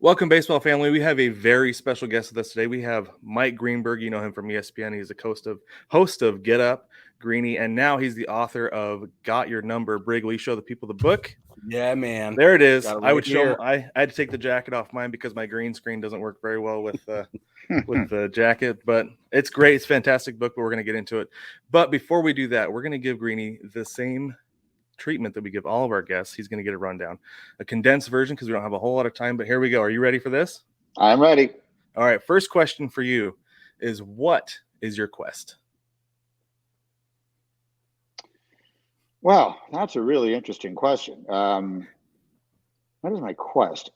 Welcome, baseball family. We have a very special guest with us today. We have Mike Greenberg. You know him from ESPN. He's a host of Get Up, Greeny, and now he's the author of Got Your Number. Brig, will you show the people the book? Yeah, man. There it is. Got it I would right show here. him. I had to take the jacket off mine because my green screen doesn't work very well with the jacket. But it's great. It's a fantastic book, but we're going to get into it. But before we do that, we're going to give Greeny the same treatment that we give all of our guests. He's going to get a rundown, a condensed version because we don't have a whole lot of time, but here we go. Are you ready for this? I'm ready. All right. First question for you is, what is your quest? Well, that's a really interesting question. What is my quest?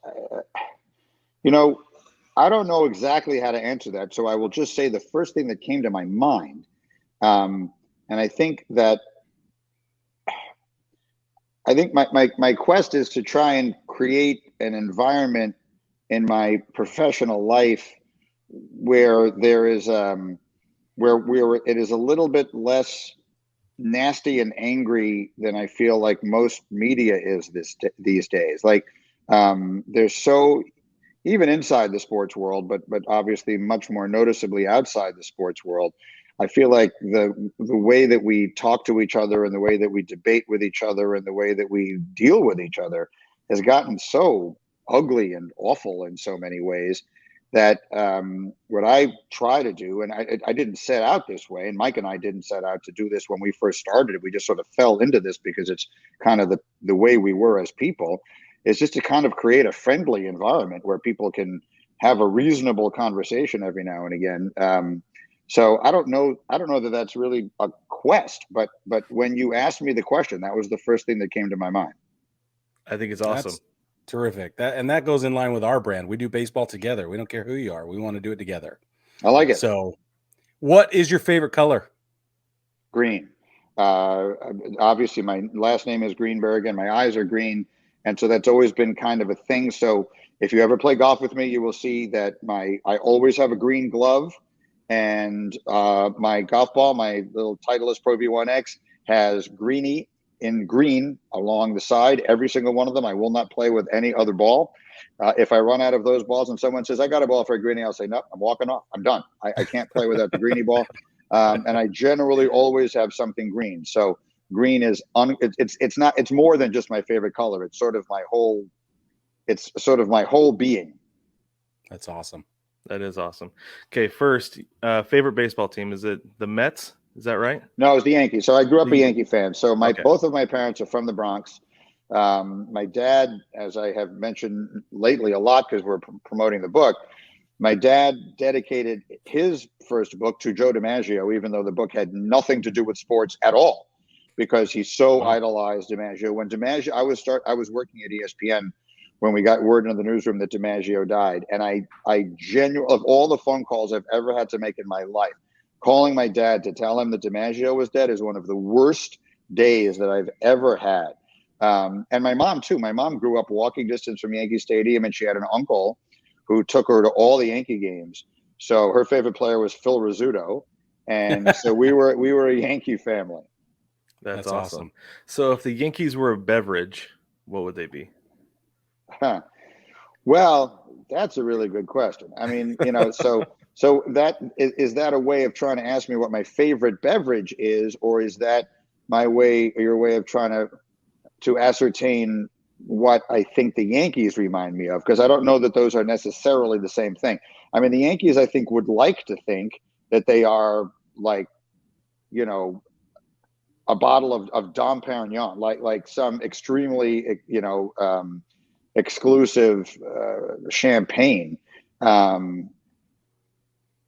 I don't know exactly how to answer that, so I will just say the first thing that came to my mind. And I think my quest is to try and create an environment in my professional life where there is where it is a little bit less nasty and angry than I feel like most media is these days. Like there's so, even inside the sports world, but obviously much more noticeably outside the sports world, I feel like the way that we talk to each other and the way that we debate with each other and the way that we deal with each other has gotten so ugly and awful in so many ways that what I try to do, and I didn't set out this way, and Mike and I didn't set out to do this when we first started. We just sort of fell into this because it's kind of the way we were as people, is just to kind of create a friendly environment where people can have a reasonable conversation every now and again. So I don't know that that's really a quest, but when you asked me the question, that was the first thing that came to my mind. I think it's awesome. That's terrific. That goes in line with our brand. We do baseball together. We don't care who you are. We want to do it together. I like it. So what is your favorite color? Green. Obviously, my last name is Greenberg, and my eyes are green. And so that's always been kind of a thing. So if you ever play golf with me, you will see that I always have a green glove. And my golf ball, my little Titleist Pro V1X, has Greeny in green along the side, every single one of them. I will not play with any other ball. If I run out of those balls and someone says, I got a ball for a Greeny, I'll say, no, I'm walking off. I'm done. I can't play without the Greeny ball. And I generally always have something green. So green is it's more than just my favorite color. It's sort of my whole being. That's awesome. That is awesome. Okay, first, favorite baseball team, is it the Mets? Is that right? No, it's the Yankees. So I grew up a Yankee fan. So both of my parents are from the Bronx. My dad, as I have mentioned lately a lot because we're promoting the book, my dad dedicated his first book to Joe DiMaggio, even though the book had nothing to do with sports at all, because he so idolized DiMaggio. When DiMaggio, I was working at ESPN when we got word in the newsroom that DiMaggio died. And I genuinely, of all the phone calls I've ever had to make in my life, calling my dad to tell him that DiMaggio was dead is one of the worst days that I've ever had. And my mom too. My mom grew up walking distance from Yankee Stadium, and she had an uncle who took her to all the Yankee games. So her favorite player was Phil Rizzuto. And so we were a Yankee family. That's awesome. So if the Yankees were a beverage, what would they be? Well, that's a really good question. I mean, so that is that a way of trying to ask me what my favorite beverage is, or is that your way of trying to ascertain what I think the Yankees remind me of? Because I don't know that those are necessarily the same thing. I mean, the Yankees, I think, would like to think that they are like, a bottle of Dom Perignon, like some extremely, exclusive champagne. I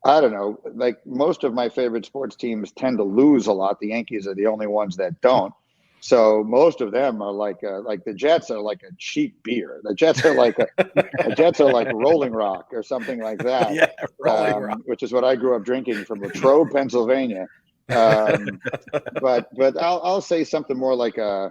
don't know. Like most of my favorite sports teams tend to lose a lot. The Yankees are the only ones that don't. So most of them are like the Jets are like a cheap beer. The Jets are like Rolling Rock or something like that. Yeah, Rolling Rock, which is what I grew up drinking from Latrobe, Pennsylvania. But I'll say something more like a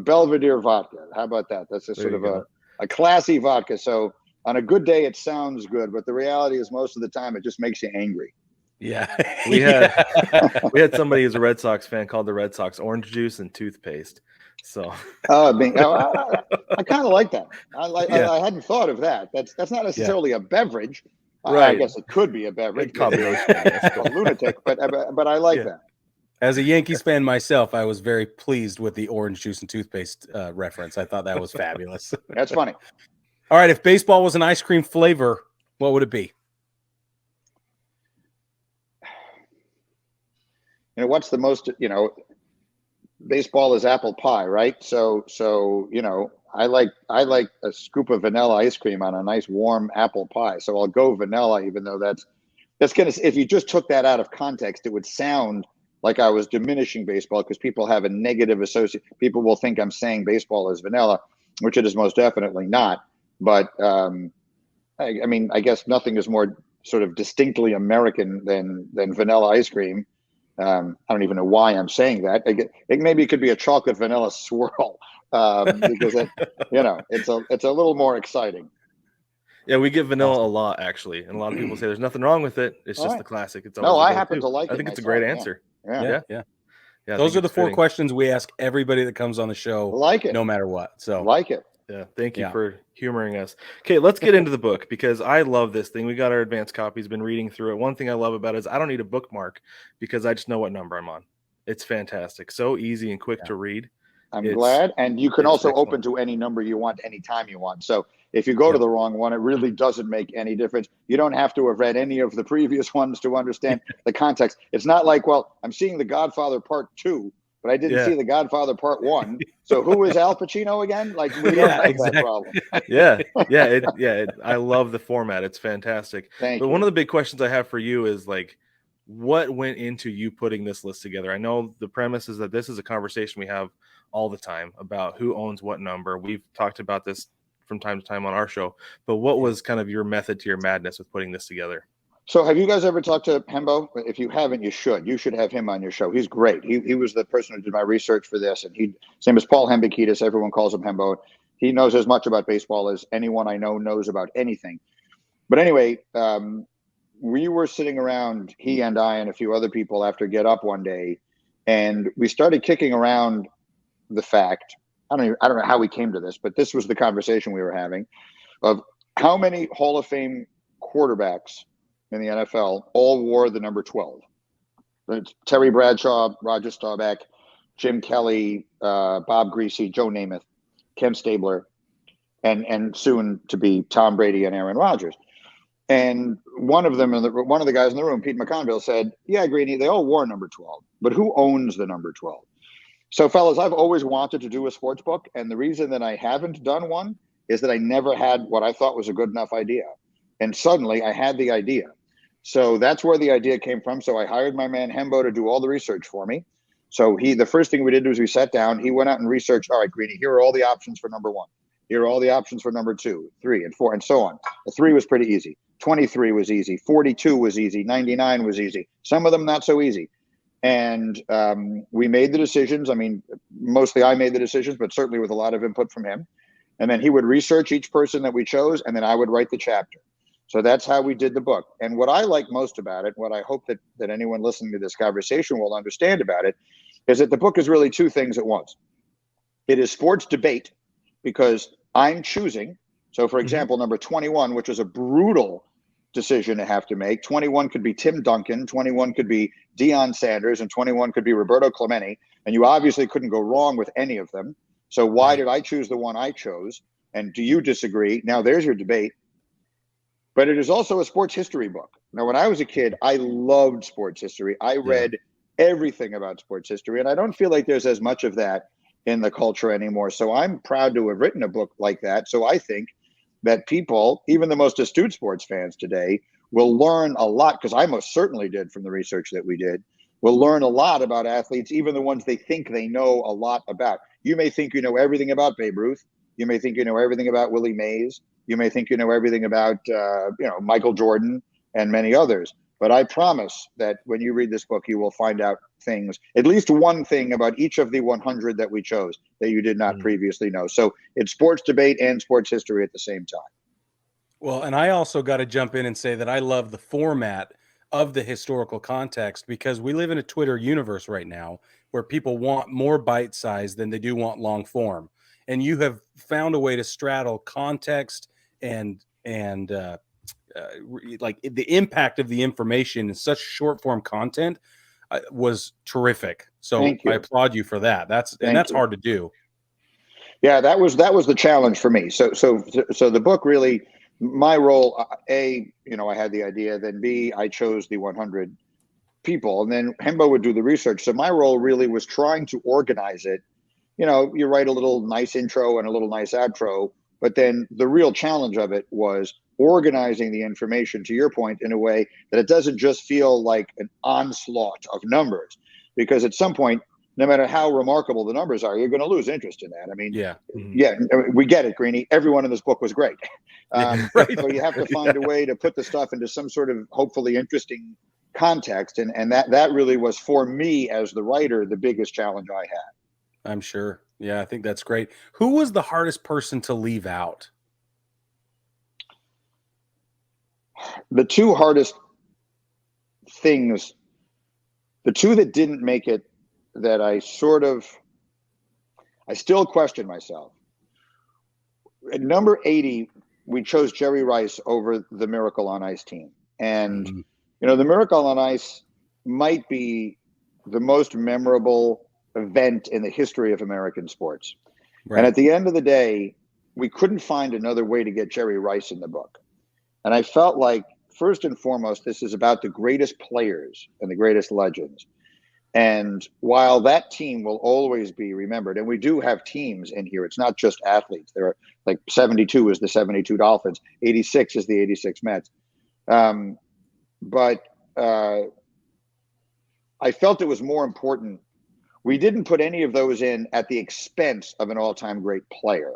Belvedere vodka. How about that? That's a sort of a classy vodka. So on a good day, it sounds good, but the reality is most of the time it just makes you angry. Yeah. We had somebody who's a Red Sox fan called the Red Sox orange juice and toothpaste. So I kind of like that. Yeah. I hadn't thought of that. That's not necessarily a beverage. I Right. guess it could be a beverage. A combination, I guess. A lunatic, but I like Yeah. that. As a Yankees fan myself, I was very pleased with the orange juice and toothpaste reference. I thought that was fabulous. That's funny. All right, if baseball was an ice cream flavor, what would it be? What's the most, baseball is apple pie, right? So, I like a scoop of vanilla ice cream on a nice warm apple pie. So I'll go vanilla, even though that's gonna, if you just took that out of context, it would sound like I was diminishing baseball, because people have a negative association. People will think I'm saying baseball is vanilla, which it is most definitely not. But I mean, I guess nothing is more sort of distinctly American than vanilla ice cream. I don't even know why I'm saying that. Maybe it could be a chocolate vanilla swirl, because it's a little more exciting. Yeah, we get vanilla a lot, actually, and a lot of people say there's nothing wrong with it. It's just the classic. It's always No, a I go-to. happen to like it. I think it's a great answer. Yeah. Yeah. I Those think are the it's 4 fitting. questions we ask everybody that comes on the show, Like it. no matter what. So Like it. Yeah, thank you Yeah. for humoring us. Okay, let's get into the book, because I love this thing. We got our advanced copies, been reading through it. One thing I love about it is I don't need a bookmark, because I just know what number I'm on. It's fantastic. So easy and quick to read. I'm glad. And you can it's also excellent. open to any number you want, anytime you want. So if you go to the wrong one, it really doesn't make any difference. You don't have to have read any of the previous ones to understand the context. It's not like, well, I'm seeing The Godfather Part 2, but I didn't see The Godfather Part 1. So who is Al Pacino again? Like, we don't have that problem. I love the format. It's fantastic. Thank but you. One of the big questions I have for you is, like, what went into you putting this list together? I know the premise is that this is a conversation we have all the time about who owns what number. We've talked about this from time to time on our show, but what was kind of your method to your madness with putting this together? So have you guys ever talked to Hembo? If you haven't, you should. You should have him on your show. He's great. He was the person who did my research for this, and his name is Paul Hembekitis. Everyone calls him Hembo. He knows as much about baseball as anyone I know knows about anything. But anyway, we were sitting around, he and I and a few other people, after Get Up one day, and we started kicking around the fact, I don't know how we came to this, but this was the conversation we were having, of how many Hall of Fame quarterbacks in the NFL all wore the number 12. It's Terry Bradshaw, Roger Staubach, Jim Kelly, Bob Greasy, Joe Namath, Ken Stabler, and soon to be Tom Brady and Aaron Rodgers. And one of the guys in the room, Pete McConville, said, "Yeah, Greeny, they all wore number 12, but who owns the number 12?" So, fellas, I've always wanted to do a sports book, and the reason that I haven't done one is that I never had what I thought was a good enough idea. And suddenly I had the idea. So that's where the idea came from. So I hired my man Hembo to do all the research for me. So the first thing we did was we sat down. He went out and researched, all right, Greeny, here are all the options for number 1. Here are all the options for number 2, 3, and 4, and so on. The 3 was pretty easy. 23 was easy. 42 was easy. 99 was easy. Some of them not so easy. And we made the decisions. I mean, mostly I made the decisions, but certainly with a lot of input from him. And then he would research each person that we chose, and then I would write the chapter. So that's how we did the book. And what I like most about it, what I hope that anyone listening to this conversation will understand about it, is that the book is really 2 things at once. It is sports debate, because I'm choosing. So, for example, number 21, which was a brutal decision to have to make. 21 could be Tim Duncan, 21 could be Deion Sanders, and 21 could be Roberto Clemente. And you obviously couldn't go wrong with any of them. So why did I choose the one I chose? And do you disagree? Now there's your debate. But it is also a sports history book. Now, when I was a kid, I loved sports history. I read everything about sports history, and I don't feel like there's as much of that in the culture anymore. So I'm proud to have written a book like that. So I think that people, even the most astute sports fans today, will learn a lot, because I most certainly did from the research that we did, will learn a lot about athletes, even the ones they think they know a lot about. You may think you know everything about Babe Ruth. You may think you know everything about Willie Mays. You may think you know everything about Michael Jordan and many others. But I promise that when you read this book, you will find out things, at least one thing about each of the 100 that we chose that you did not previously know. So it's sports debate and sports history at the same time. Well, and I also got to jump in and say that I love the format of the historical context, because we live in a Twitter universe right now where people want more bite size than they do want long form. And you have found a way to straddle context and like the impact of the information in such short form content was terrific. So I applaud you for that. That's hard to do. Yeah, that was the challenge for me. So the book really, my role, A, I had the idea, then B, I chose the 100 people, and then Hembo would do the research. So my role really was trying to organize it. You write a little nice intro and a little nice outro, but then the real challenge of it was organizing the information, to your point, in a way that it doesn't just feel like an onslaught of numbers, because at some point, no matter how remarkable the numbers are, you're going to lose interest in that. I mean, we get it, Greeny. Everyone in this book was great. Right. So you have to find a way to put the stuff into some sort of hopefully interesting context. And that really was, for me as the writer, the biggest challenge I had. I'm sure. Yeah, I think that's great. Who was the hardest person to leave out? The two hardest things, the two that didn't make it, that I still question myself. At number 80, we chose Jerry Rice over the Miracle on Ice team. And, the Miracle on Ice might be the most memorable event in the history of American sports. Right. And at the end of the day, we couldn't find another way to get Jerry Rice in the book. And I felt like, first and foremost, this is about the greatest players and the greatest legends. And while that team will always be remembered, and we do have teams in here, it's not just athletes. There are, like, 72 is the 72 Dolphins, 86 is the 86 Mets. But I felt it was more important. We didn't put any of those in at the expense of an all-time great player.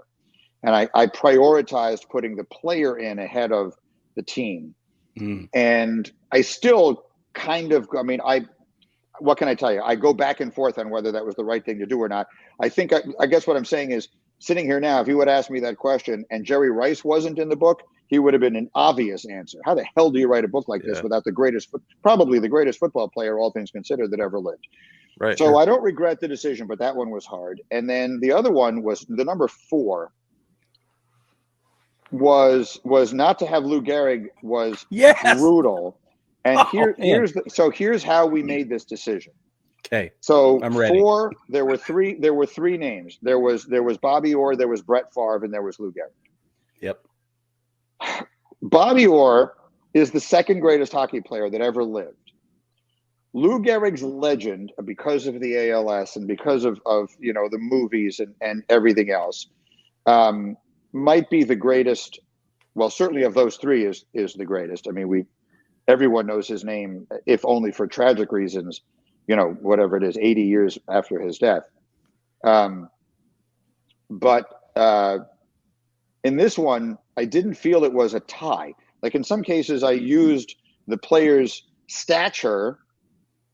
And I prioritized putting the player in ahead of the team. And I still what can I tell you? I go back and forth on whether that was the right thing to do or not. I guess what I'm saying is, sitting here now, if you had asked me that question and Jerry Rice wasn't in the book, he would have been an obvious answer. How the hell do you write a book like this without probably the greatest football player, all things considered, that ever lived? Right. So I don't regret the decision, but that one was hard. And then the other one was the number 4 was not to have Lou Gehrig was brutal. And here's how we made this decision. Okay. So I'm ready. 4, there were three names. There was Bobby Orr, there was Brett Favre, and there was Lou Gehrig. Yep. Bobby Orr is the second greatest hockey player that ever lived. Lou Gehrig's legend, because of the ALS and because of the movies and everything else, might be the greatest. Well, certainly of those three is the greatest. I mean, everyone knows his name, if only for tragic reasons, whatever it is, 80 years after his death. But in this one, I didn't feel it was a tie. Like, in some cases, I used the player's stature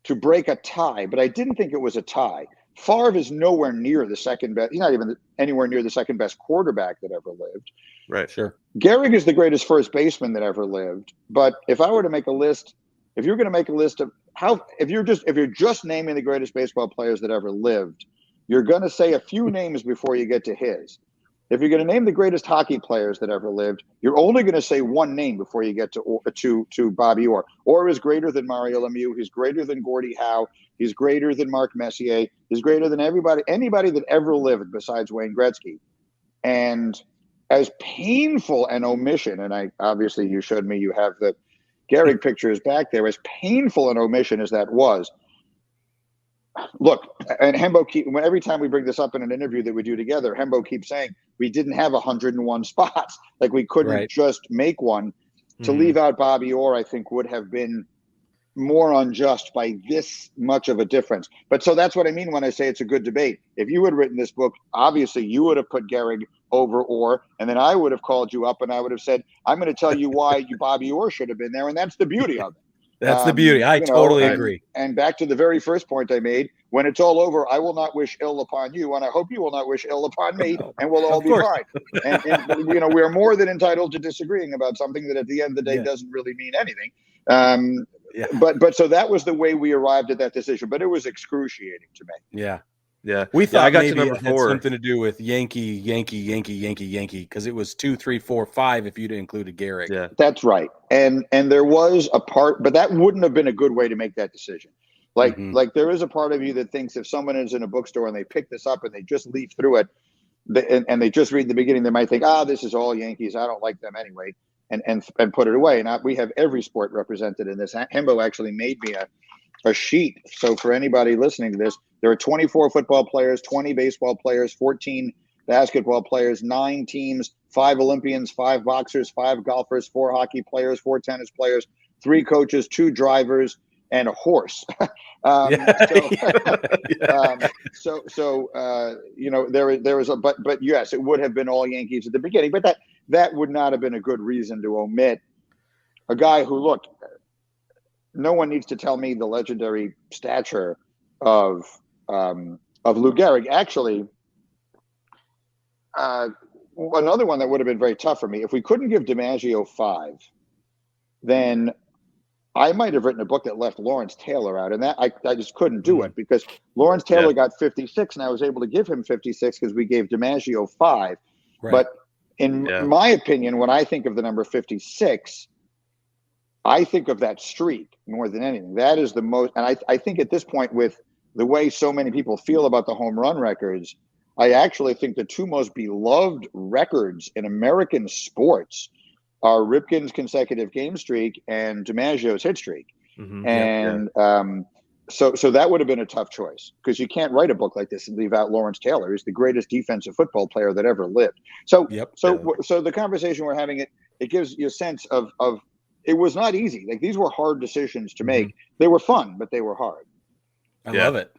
to break a tie, but I didn't think it was a tie. Favre is nowhere near the second best. He's not even anywhere near the second best quarterback that ever lived. Right. Sure. Gehrig is the greatest first baseman that ever lived. But if I were to make a list, if you're going to make a list of if you're just naming the greatest baseball players that ever lived, you're going to say a few names before you get to his. If you're going to name the greatest hockey players that ever lived, you're only going to say one name before you get to Bobby Orr. Orr is greater than Mario Lemieux. He's greater than Gordie Howe. He's greater than Mark Messier. He's greater than anybody that ever lived besides Wayne Gretzky. And as painful an omission, and obviously you showed me, you have the Gehrig pictures back there, as painful an omission as that was. Look, and Hembo every time we bring this up in an interview that we do together, Hembo keeps saying we didn't have 101 spots. Like, we couldn't just make one. To leave out Bobby Orr, I think, would have been more unjust by this much of a difference. But so that's what I mean when I say it's a good debate. If you had written this book, obviously you would have put Gehrig over Orr, and then I would have called you up and I would have said, I'm going to tell you why Bobby Orr should have been there. And that's the beauty of it. That's the beauty. I totally agree. And back to the very first point I made, when it's all over, I will not wish ill upon you, and I hope you will not wish ill upon me, and we'll all be fine. And we're more than entitled to disagreeing about something that at the end of the day doesn't really mean anything. but so that was the way we arrived at that decision. But it was excruciating to me. Yeah. Yeah, we thought I got maybe to number it had 4. something to do with Yankee, because it was 2, 3, 4, 5 if you'd included Garrick. Yeah, that's right. And there was a part, but that wouldn't have been a good way to make that decision. Like there is a part of you that thinks if someone is in a bookstore and they pick this up and they just leaf through it, and they just read the beginning, they might think, this is all Yankees. I don't like them anyway, and put it away. And we have every sport represented in this. Hembo actually made me a sheet. So for anybody listening to this, there are 24 football players, 20 baseball players, 14 basketball players, 9 teams, 5 Olympians, 5 boxers, 5 golfers, 4 hockey players, 4 tennis players, 3 coaches, 2 drivers, and a horse. There was a but yes, it would have been all Yankees at the beginning, but that would not have been a good reason to omit a guy who, look, no one needs to tell me the legendary stature of Lou Gehrig. Actually, another one that would have been very tough for me, if we couldn't give DiMaggio 5, then I might have written a book that left Lawrence Taylor out, and that I just couldn't do it because Lawrence Taylor got 56, and I was able to give him 56 because we gave DiMaggio 5. Right. But in my opinion, when I think of the number 56, I think of that streak more than anything. That is the most, and I think at this point, with the way so many people feel about the home run records, I actually think the 2 most beloved records in American sports are Ripken's consecutive game streak and DiMaggio's hit streak. So that would have been a tough choice because you can't write a book like this and leave out Lawrence Taylor. He's the greatest defensive football player that ever lived. So the conversation we're having, it gives you a sense of it was not easy. Like, these were hard decisions to make. They were fun, but they were hard. I love it.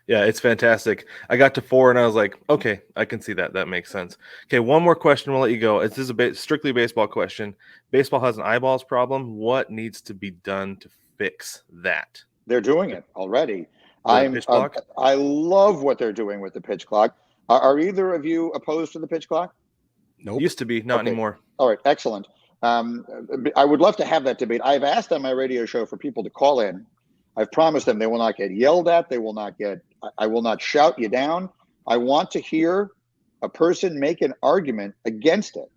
Yeah, it's fantastic. I got to 4 and I was like, okay, I can see that. That makes sense. Okay, one more question. We'll let you go. This is a strictly baseball question. Baseball has an eyeballs problem. What needs to be done to fix that? They're doing it already. I love what they're doing with the pitch clock. Are either of you opposed to the pitch clock? Nope. Used to be, not anymore. All right, excellent. I would love to have that debate. I've asked on my radio show for people to call in. I've promised them they will not get yelled at. I will not shout you down. I want to hear a person make an argument against it.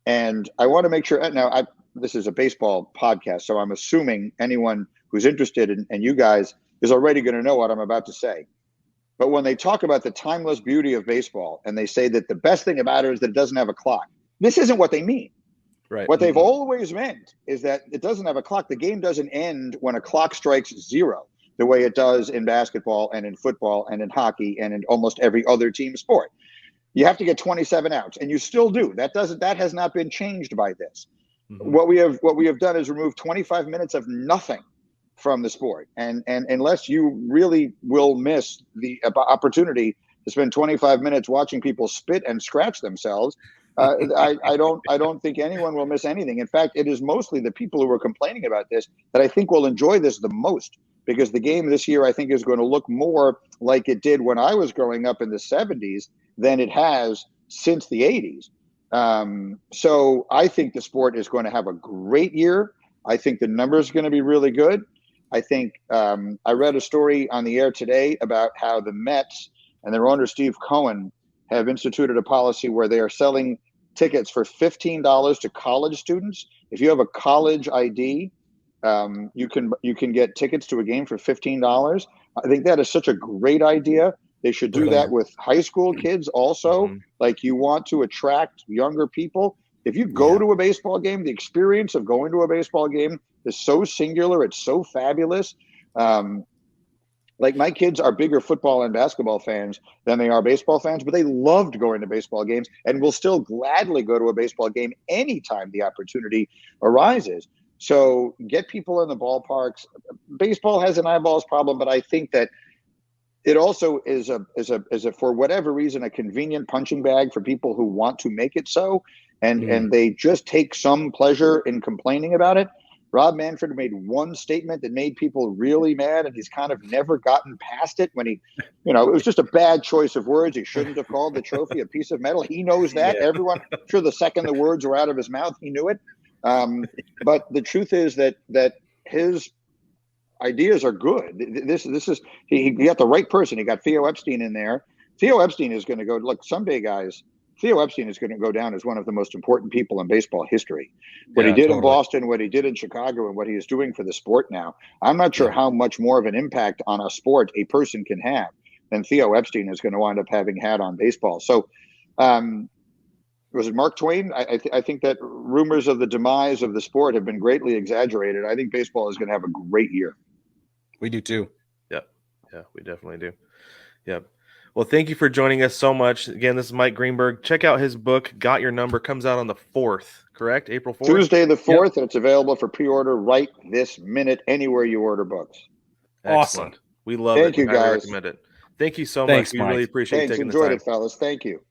And I want to make sure, now this is a baseball podcast, so I'm assuming anyone who's interested and you guys is already going to know what I'm about to say. But when they talk about the timeless beauty of baseball and they say that the best thing about it is that it doesn't have a clock, this isn't what they mean. Right. What they've always meant is that it doesn't have a clock. The game doesn't end when a clock strikes 0, the way it does in basketball and in football and in hockey and in almost every other team sport. You have to get 27 outs, and you still do. That has not been changed by this. What we have done is remove 25 minutes of nothing from the sport, and unless you really will miss the opportunity to spend 25 minutes watching people spit and scratch themselves, I don't think anyone will miss anything. In fact, it is mostly the people who are complaining about this that I think will enjoy this the most, because the game this year, I think, is going to look more like it did when I was growing up in the 70s than it has since the 80s. So I think the sport is going to have a great year. I think the numbers are going to be really good. I think I read a story on the air today about how the Mets and their owner, Steve Cohen, have instituted a policy where they are selling tickets for $15 to college students. If you have a college ID, you can get tickets to a game for $15. I think that is such a great idea. They should do that with high school kids also. Like, you want to attract younger people. If you go to a baseball game, the experience of going to a baseball game is so singular. It's so fabulous. Like, my kids are bigger football and basketball fans than they are baseball fans, but they loved going to baseball games and will still gladly go to a baseball game anytime the opportunity arises. So get people in the ballparks. Baseball has an eyeballs problem, but I think that it also is a for whatever reason, a convenient punching bag for people who want to make it so, and they just take some pleasure in complaining about it. Rob Manfred made one statement that made people really mad, and he's kind of never gotten past it when he, it was just a bad choice of words. He shouldn't have called the trophy a piece of metal. He knows that. Yeah. Everyone, I'm sure the second the words were out of his mouth, he knew it. But the truth is that his ideas are good. This is he got the right person. He got Theo Epstein in there. Theo Epstein is going to go. Look, someday, guys. Theo Epstein is going to go down as one of the most important people in baseball history. What he did in Boston, what he did in Chicago, and what he is doing for the sport now. I'm not sure how much more of an impact on a sport a person can have than Theo Epstein is going to wind up having had on baseball. So, was it Mark Twain? I think that rumors of the demise of the sport have been greatly exaggerated. I think baseball is going to have a great year. We do too. Yep. Yeah, we definitely do. Yep. Well, thank you for joining us so much. Again, this is Mike Greenberg. Check out his book, Got Your Number, comes out on the 4th, correct? April 4th? Tuesday the 4th, and it's available for pre-order right this minute anywhere you order books. Excellent. Awesome. We love it. Thank you, we highly guys. recommend it. Thank you so Thanks, much. We Mike. really appreciate Thanks. taking the time. Enjoyed it, fellas. Thank you.